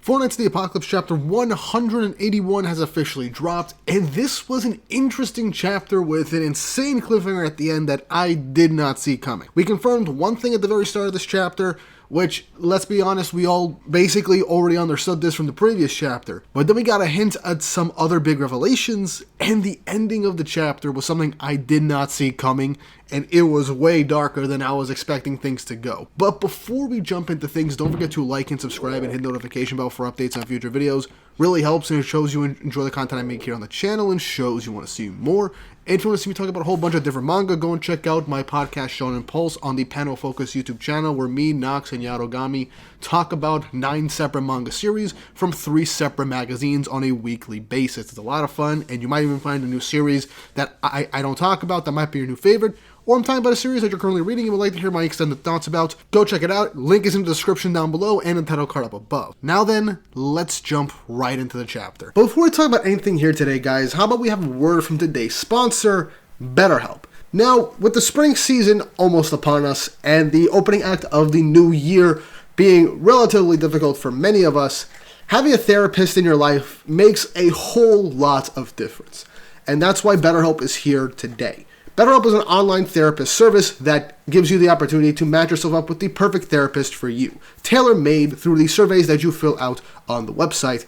Four Knights of the Apocalypse chapter 181 has officially dropped, and this was an interesting chapter with an insane cliffhanger at the end that I did not see coming. We confirmed one thing at the very start of this chapter, which, let's be honest, we all basically already understood this from the previous chapter. But then we got a hint at some other big revelations, and the ending of the chapter was something I did not see coming, and it was way darker than I was expecting things to go. But before we jump into things, don't forget to like and subscribe and hit the notification bell for updates on future videos. Really helps, and it shows you enjoy the content I make here on the channel and shows you want to see more. And if you want to see me talk about a whole bunch of different manga, go and check out my podcast Shonen Pulse on the Panel Focus YouTube channel, where me, Nox, and Yarogami talk about 9 separate manga series from 3 separate magazines on a weekly basis. It's a lot of fun, and you might even find a new series that I don't talk about that might be your new favorite, or I'm talking about a series that you're currently reading and would like to hear my extended thoughts about. Go check it out. Link is in the description down below and in the title card up above. Now then, let's jump right into the chapter. But before we talk about anything here today, guys, how about we have a word from today's sponsor, BetterHelp. Now, with the spring season almost upon us and the opening act of the new year being relatively difficult for many of us, having a therapist in your life makes a whole lot of difference. And that's why BetterHelp is here today. BetterHelp is an online therapist service that gives you the opportunity to match yourself up with the perfect therapist for you, tailor-made through the surveys that you fill out on the website,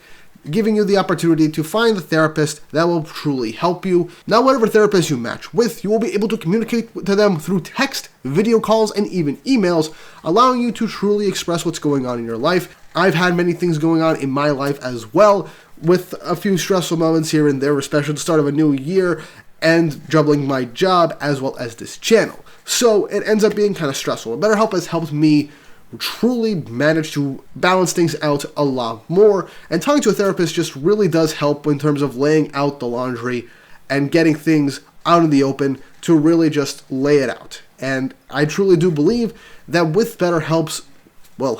giving you the opportunity to find the therapist that will truly help you. Now, whatever therapist you match with, you will be able to communicate to them through text, video calls, and even emails, allowing you to truly express what's going on in your life. I've had many things going on in my life as well, with a few stressful moments here and there, especially at the start of a new year, and juggling my job as well as this channel. So it ends up being kind of stressful. BetterHelp has helped me truly manage to balance things out a lot more, and talking to a therapist just really does help in terms of laying out the laundry and getting things out in the open to really just lay it out. And I truly do believe that with BetterHelp's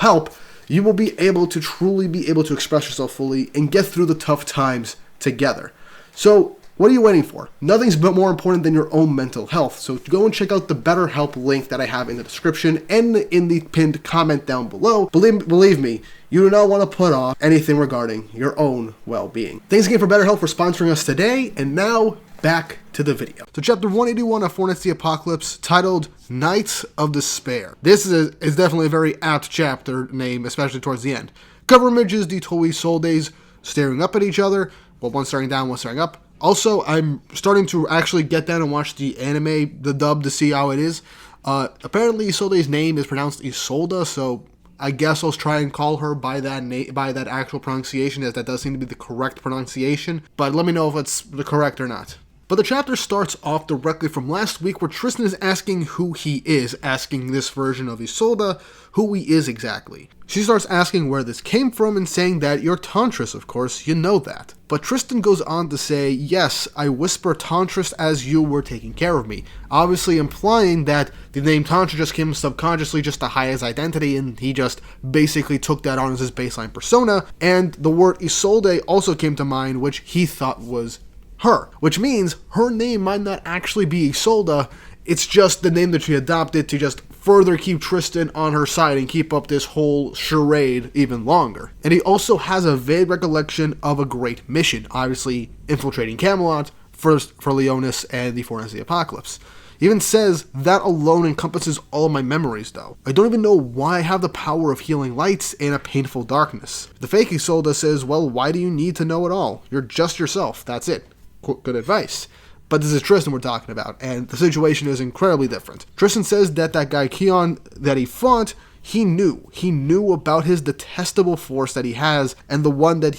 help, you will be able to truly be able to express yourself fully and get through the tough times together. So what are you waiting for? Nothing's but more important than your own mental health. So go and check out the BetterHelp link that I have in the description and in the pinned comment down below. Believe me, you do not want to put off anything regarding your own well-being. Thanks again for BetterHelp for sponsoring us today, and now back to the video. So chapter 181 of Four Knights of the Apocalypse, titled Knights of Despair. This is definitely a very apt chapter name, especially towards the end. Cover images, the Toei Soldays staring up at each other, well, one staring down, one staring up. Also, I'm starting to actually get down and watch the anime, the dub, to see how it is. Apparently, Isolde's name is pronounced Isolda, so I guess I'll try and call her by that actual pronunciation, as that does seem to be the correct pronunciation. But let me know if it's the correct or not. But the chapter starts off directly from last week, where Tristan is asking who he is, asking this version of Isolde who he is exactly. She starts asking where this came from and saying that you're Tantris, of course, you know that. But Tristan goes on to say, yes, I whisper Tantris as you were taking care of me, obviously implying that the name Tantris just came subconsciously just to hide his identity, and he just basically took that on as his baseline persona, and the word Isolde also came to mind, which he thought was her, which means her name might not actually be Isolde, it's just the name that she adopted to just further keep Tristan on her side and keep up this whole charade even longer. And he also has a vague recollection of a great mission, obviously infiltrating Camelot, first for Leonis and the Four Knights of the Apocalypse. He even says, that alone encompasses all of my memories though. I don't even know why I have the power of healing lights in a painful darkness. The fake Isolde says, well, why do you need to know it all? You're just yourself, that's it. Good advice. But this is Tristan we're talking about, and the situation is incredibly different. Tristan says that guy Keon that he fought, he knew about his detestable force that he has, and the one that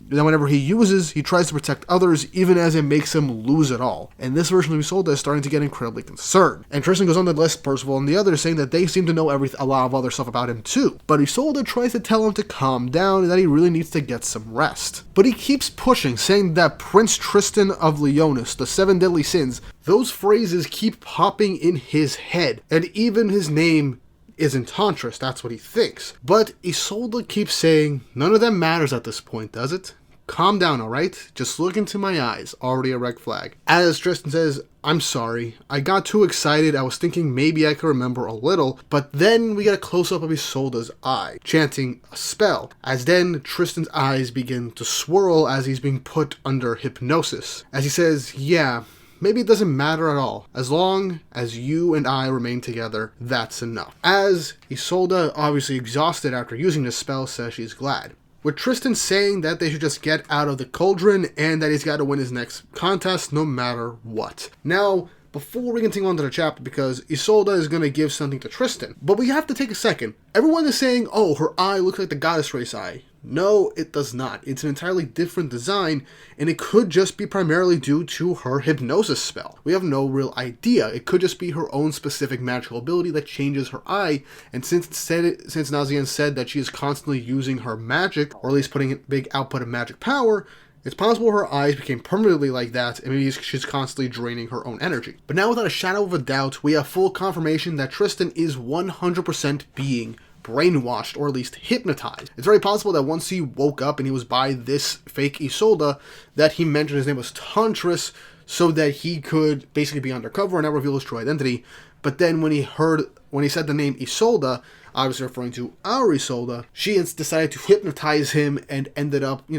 whenever he uses, he tries to protect others, even as it makes him lose it all. And this version of Isolde is starting to get incredibly concerned. And Tristan goes on to list Percival and the others, saying that they seem to know a lot of other stuff about him too. But Isolde tries to tell him to calm down and that he really needs to get some rest. But he keeps pushing, saying that Prince Tristan of Leonis, the 7 deadly sins, those phrases keep popping in his head, and even his name isn't Tantris, that's what he thinks. But Isolde keeps saying, none of that matters at this point, does it? calm down, alright? Just look into my eyes. Already a red flag. As Tristan says, I'm sorry. I got too excited. I was thinking maybe I could remember a little, but then we get a close-up of Isolde's eye, chanting a spell, as then Tristan's eyes begin to swirl as he's being put under hypnosis. As he says, yeah, maybe it doesn't matter at all. As long as you and I remain together, that's enough. As Isolde, obviously exhausted after using this spell, says she's glad. With Tristan saying that they should just get out of the cauldron and that he's got to win his next contest no matter what. Now, before we continue on to the chapter, because Isolde is going to give something to Tristan, but we have to take a second. Everyone is saying, oh, her eye looks like the goddess race eye. No, it does not. It's an entirely different design, and it could just be primarily due to her hypnosis spell. We have no real idea. It could just be her own specific magical ability that changes her eye, and since Nazian said that she is constantly using her magic, or at least putting a big output of magic power, it's possible her eyes became permanently like that, and maybe she's constantly draining her own energy. But now, without a shadow of a doubt, we have full confirmation that Tristan is 100% being brainwashed, or at least hypnotized. It's very possible that once he woke up and he was by this fake Isolde, that he mentioned his name was Tantris, so that he could basically be undercover and not reveal his true identity. But then when he said the name Isolde, obviously referring to our Isolde, she decided to hypnotize him and ended up,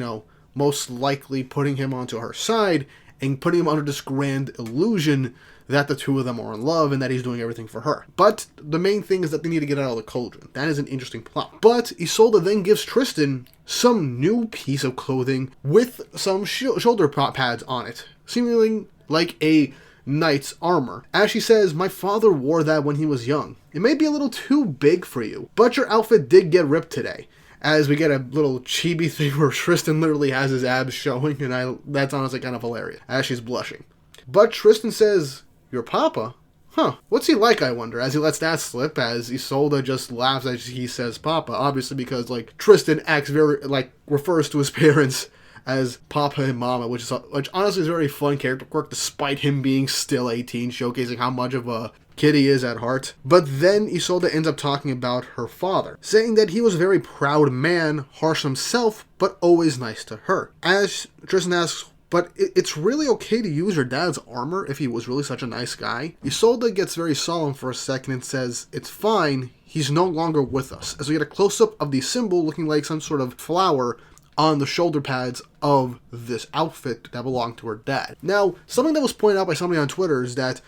most likely putting him onto her side and putting him under this grand illusion that the two of them are in love and that he's doing everything for her. But the main thing is that they need to get out of the cauldron. That is an interesting plot. But Isolde then gives Tristan some new piece of clothing with some shoulder pads on it, seemingly like a knight's armor. As she says, my father wore that when he was young. It may be a little too big for you, but your outfit did get ripped today. As we get a little chibi thing where Tristan literally has his abs showing, and that's honestly kind of hilarious, as she's blushing. But Tristan says, your papa? Huh, what's he like, I wonder, as he lets that slip, as Isolde just laughs as he says papa, obviously because, Tristan acts refers to his parents as papa and mama, which honestly is a very fun character quirk, despite him being still 18, showcasing how much of a kid he is at heart. But then Isolde ends up talking about her father, saying that he was a very proud man, harsh himself, but always nice to her. As Tristan asks, but it's really okay to use your dad's armor if he was really such a nice guy? Isolde gets very solemn for a second and says, it's fine, he's no longer with us. As we get a close-up of the symbol looking like some sort of flower on the shoulder pads of this outfit that belonged to her dad. Now, something that was pointed out by somebody on Twitter is that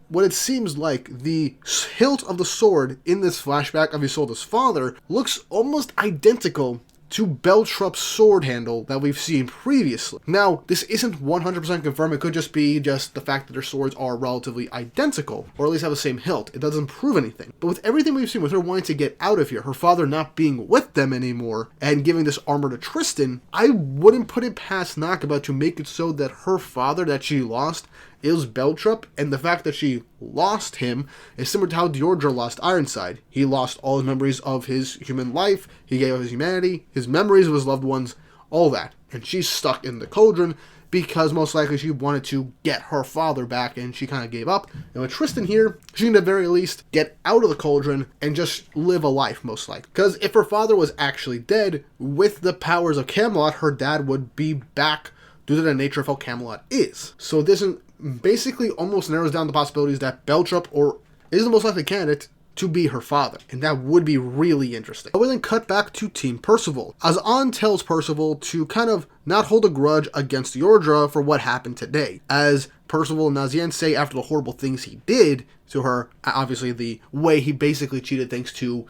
what it seems like the hilt of the sword in this flashback of Isolde's father looks almost identical to Beltrup's sword handle that we've seen previously. Now, this isn't 100% confirmed. It could just be the fact that their swords are relatively identical, or at least have the same hilt. It doesn't prove anything. But with everything we've seen, with her wanting to get out of here, her father not being with them anymore, and giving this armor to Tristan, I wouldn't put it past Nakaba to make it so that her father that she lost is Beltrup, and the fact that she lost him is similar to how DIODORA lost Ironside. He lost all his memories of his human life, he gave up his humanity, his memories of his loved ones, all that. And she's stuck in the cauldron because most likely she wanted to get her father back and she kind of gave up. And with Tristan here, she can at the very least get out of the cauldron and just live a life, most likely. Because if her father was actually dead, with the powers of Camelot, her dad would be back due to the nature of how Camelot is. So this basically almost narrows down the possibilities that Beltrup is the most likely candidate to be her father, and that would be really interesting. I will then cut back to Team Percival, as An tells Percival to kind of not hold a grudge against DIODORA for what happened today, as Percival and Nazian say after the horrible things he did to her, obviously the way he basically cheated thanks to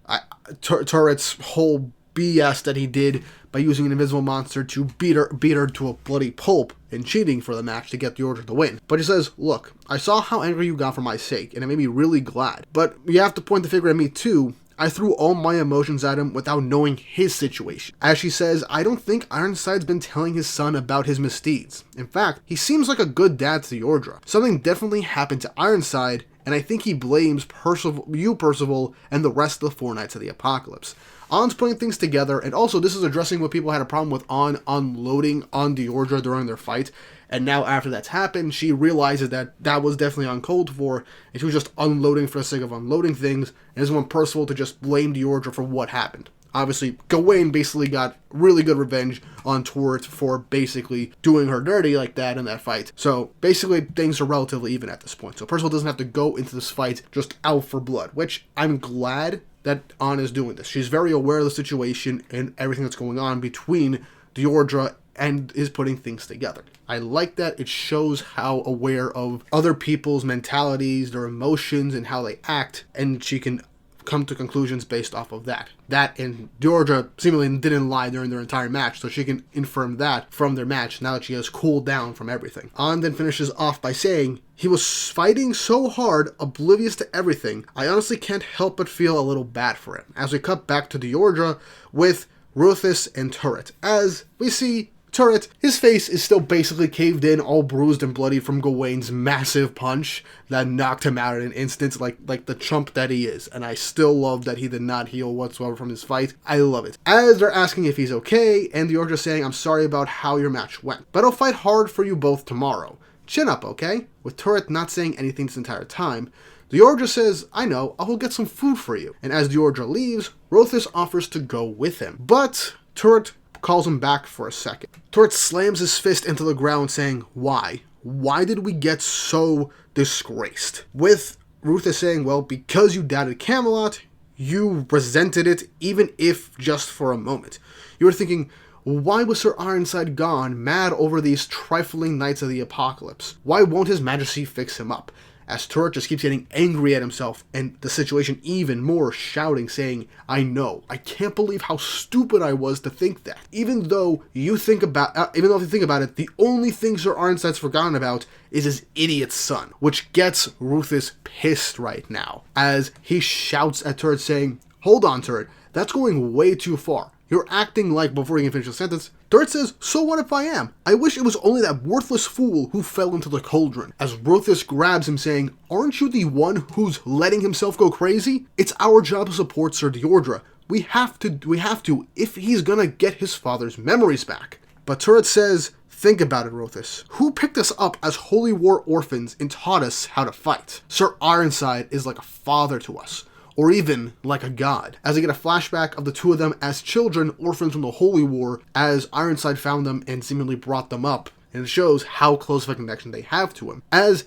Turret's whole BS that he did by using an invisible monster to beat her to a bloody pulp and cheating for the match to get DIODORA to win. But he says, look, I saw how angry you got for my sake, and it made me really glad. But you have to point the finger at me too. I threw all my emotions at him without knowing his situation. As she says, I don't think Ironside's been telling his son about his misdeeds. In fact, he seems like a good dad to DIODORA. Something definitely happened to Ironside, and I think he blames Percival, and the rest of the Four Knights of the Apocalypse. An's putting things together, and also this is addressing what people had a problem with An unloading on DIODORA during their fight, and now after that's happened, she realizes that that was definitely uncalled for, and she was just unloading for the sake of unloading things, and doesn't want Percival to just blame DIODORA for what happened. obviously Gawain basically got really good revenge on Turret for basically doing her dirty like that in that fight. So basically things are relatively even at this point. So Percival doesn't have to go into this fight just out for blood, which I'm glad that Anna is doing this. She's very aware of the situation and everything that's going on between DIODORA and is putting things together. I like that. It shows how aware of other people's mentalities, their emotions, and how they act, and she can come to conclusions based off of that. That and DIODORA seemingly didn't lie during their entire match, so she can infer that from their match now that she has cooled down from everything. An then finishes off by saying, "He was fighting so hard, oblivious to everything. I honestly can't help but feel a little bad for him." As we cut back to DIODORA with Ruthless and Turret. As we see Turret, his face is still basically caved in, all bruised and bloody from Gawain's massive punch that knocked him out in an instant, like the chump that he is. And I still love that he did not heal whatsoever from his fight. I love it. As they're asking if he's okay, and DIODORA saying, "I'm sorry about how your match went, but I'll fight hard for you both tomorrow. Chin up, okay?" With Turret not saying anything this entire time, DIODORA says, "I know, I'll go get some food for you." And as DIODORA leaves, Ruthless offers to go with him. But Turret calls him back for a second. Turret slams his fist into the ground saying, "Why? Why did we get so disgraced?" With Ruthless saying, "Well, because you doubted Camelot, you resented it, even if just for a moment. You were thinking, why was Sir Ironside gone, mad over these trifling Knights of the Apocalypse? Why won't His Majesty fix him up?" As Turret just keeps getting angry at himself and the situation even more, shouting, saying, "I know. I can't believe how stupid I was to think that. Even though if you think about it, the only thing Sir Ironside's forgotten about is his idiot son," which gets Ruthless pissed right now, as he shouts at Turret saying, "Hold on, Turret. That's going way too far. You're acting like," before he can finish the sentence, Turret says, "So what if I am? I wish it was only that worthless fool who fell into the cauldron." As Ruthless grabs him saying, "Aren't you the one who's letting himself go crazy? It's our job to support Sir DIODORA. We have to, if he's gonna get his father's memories back." But Turret says, "Think about it, Ruthless. Who picked us up as holy war orphans and taught us how to fight? Sir Ironside is like a father to us, or even like a god." As I get a flashback of the two of them as children, orphans from the Holy War, as Ironside found them and seemingly brought them up, and it shows how close of a connection they have to him. As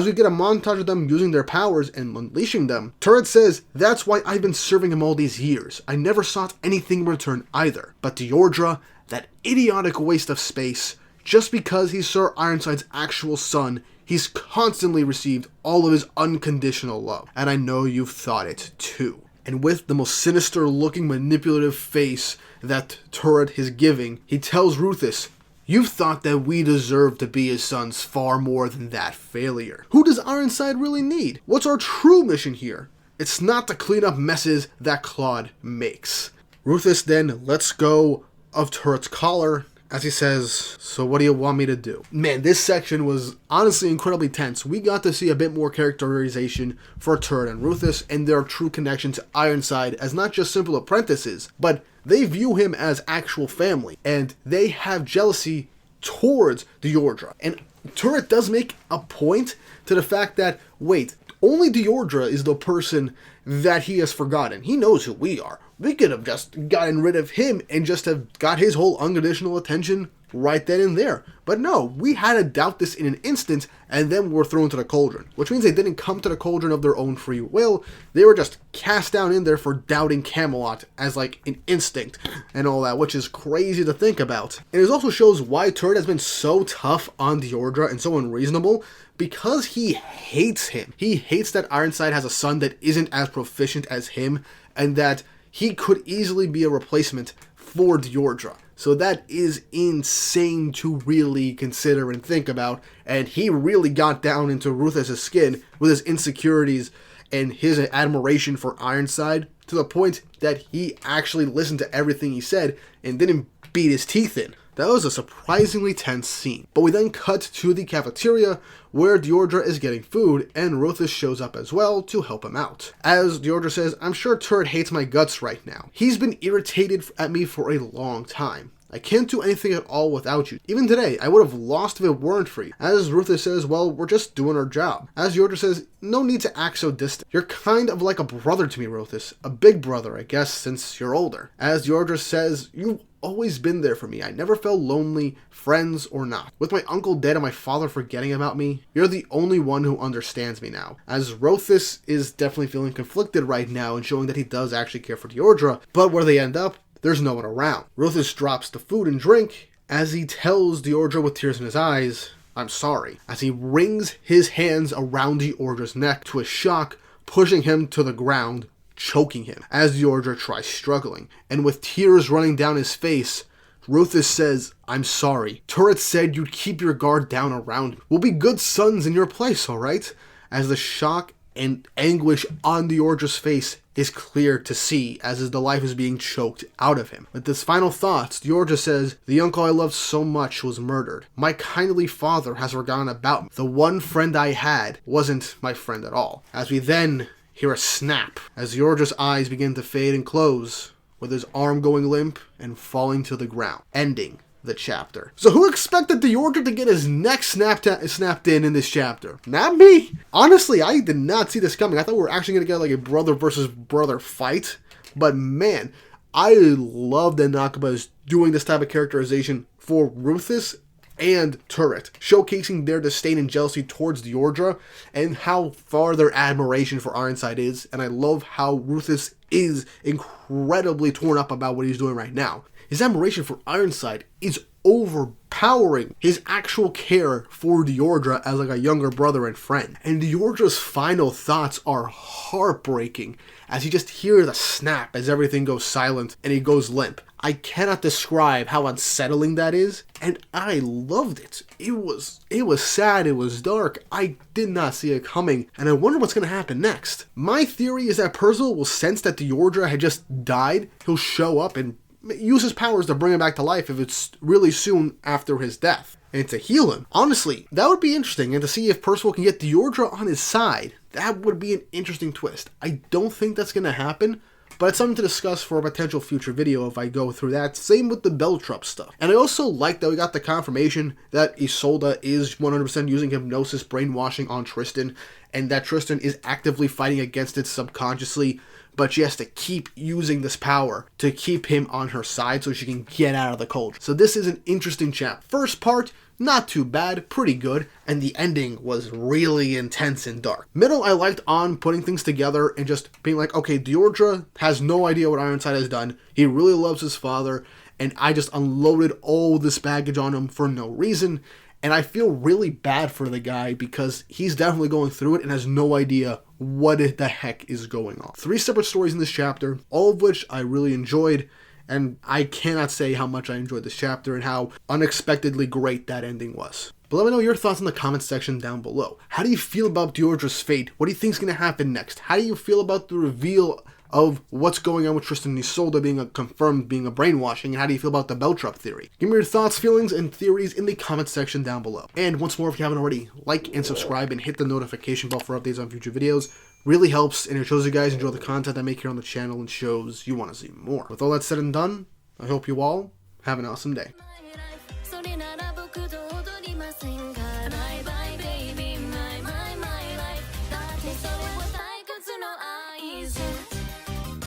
we get a montage of them using their powers and unleashing them, Turret says, "That's why I've been serving him all these years. I never sought anything in return either. But DIODORA, that idiotic waste of space, just because he's Sir Ironside's actual son, he's constantly received all of his unconditional love. And I know you've thought it too." And with the most sinister looking manipulative face that Turret is giving, he tells Ruthless, "You've thought that we deserve to be his sons far more than that failure. Who does Ironside really need? What's our true mission here? It's not to clean up messes that Claude makes." Ruthless then lets go of Turret's collar as he says, "So what do you want me to do?" Man, this section was honestly incredibly tense. We got to see a bit more characterization for Turret and Ruthless and their true connection to Ironside as not just simple apprentices, but they view him as actual family, and they have jealousy towards DIODORA. And Turret does make a point to the fact that, wait, only DIODORA is the person that he has forgotten. He knows who we are. We could have just gotten rid of him and just have got his whole unconditional attention right then and there. But no, we had to doubt this in an instant, and then we're thrown to the cauldron. Which means they didn't come to the cauldron of their own free will. They were just cast down in there for doubting Camelot as like an instinct and all that, which is crazy to think about. And it also shows why Turret has been so tough on DIODORA and so unreasonable, because he hates him. He hates that Ironside has a son that isn't as proficient as him, and that he could easily be a replacement for DIODORA. So that is insane to really consider and think about, and he really got down into Ruthless's skin with his insecurities and his admiration for Ironside, to the point that he actually listened to everything he said and didn't beat his teeth in. That was a surprisingly tense scene. But we then cut to the cafeteria where DIODORA is getting food, and Ruthless shows up as well to help him out. As DIODORA says, "I'm sure Turret hates my guts right now. He's been irritated at me for a long time. I can't do anything at all without you. Even today, I would have lost if it weren't for you." As Ruthless says, "Well, we're just doing our job." As DIODORA says, "No need to act so distant. You're kind of like a brother to me, Ruthless. A big brother, I guess, since you're older. As DIODORA says, you've always been there for me. I never felt lonely, friends or not. With my uncle dead and my father forgetting about me, you're the only one who understands me now. As Rothis is definitely feeling conflicted right now and showing that he does actually care for DIODORA, but where they end up, there's no one around. Rothis drops the food and drink as he tells DIODORA with tears in his eyes, I'm sorry, as he wrings his hands around DIODORA's neck to a shock, pushing him to the ground, choking him, as DIODORA tries struggling. And with tears running down his face, Rothis says, I'm sorry. Turret said you'd keep your guard down around me. We'll be good sons in your place, alright? As the shock and anguish on DIODORA's face is clear to see as the life is being choked out of him. With his final thoughts, DIODORA says, the uncle I loved so much was murdered. My kindly father has forgotten about me. The one friend I had wasn't my friend at all. As we then hear a snap, as DIODORA's eyes begin to fade and close, with his arm going limp and falling to the ground, ending the chapter. So who expected DIODORA to get his neck snapped in this chapter? Not me. Honestly, I did not see this coming. I thought we were actually going to get like a brother versus brother fight. But man, I love that Nakaba is doing this type of characterization for Rothis and Turret, showcasing their disdain and jealousy towards DIODORA and how far their admiration for Ironside is. And I love how Rothis is incredibly torn up about what he's doing right now. His admiration for Ironside is overpowering his actual care for DIODORA as like a younger brother and friend. And DIODORA's final thoughts are heartbreaking as he just hears a snap as everything goes silent and he goes limp. I cannot describe how unsettling that is, and I loved it. It was sad, it was dark, I did not see it coming, and I wonder what's going to happen next. My theory is that Percival will sense that DIODORA had just died, he'll show up and use his powers to bring him back to life if it's really soon after his death, and to heal him. Honestly, that would be interesting, and to see if Percival can get DIODORA on his side, that would be an interesting twist. I don't think that's going to happen, but it's something to discuss for a potential future video if I go through that. Same with the Beltrup stuff. And I also like that we got the confirmation that Isolde is 100% using hypnosis brainwashing on Tristan, and that Tristan is actively fighting against it subconsciously, but she has to keep using this power to keep him on her side so she can get out of the cold. So this is an interesting chapter. First part, not too bad, pretty good, and the ending was really intense and dark. Middle, I liked on putting things together and just being like, okay, DIODORA has no idea what Ironside has done. He really loves his father, and I just unloaded all this baggage on him for no reason. And I feel really bad for the guy because he's definitely going through it and has no idea what the heck is going on. 3 separate stories in this chapter, all of which I really enjoyed. And I cannot say how much I enjoyed this chapter and how unexpectedly great that ending was. But let me know your thoughts in the comments section down below. How do you feel about DIODORA's fate? What do you think is going to happen next? How do you feel about the reveal of what's going on with Tristan and Isolde being confirmed being a brainwashing? And how do you feel about the Beltrup theory? Give me your thoughts, feelings, and theories in the comments section down below. And once more, if you haven't already, like and subscribe and hit the notification bell for updates on future videos. Really helps, and it shows you guys enjoy the content I make here on the channel and shows you want to see more. With all that said and done, I hope you all have an awesome day.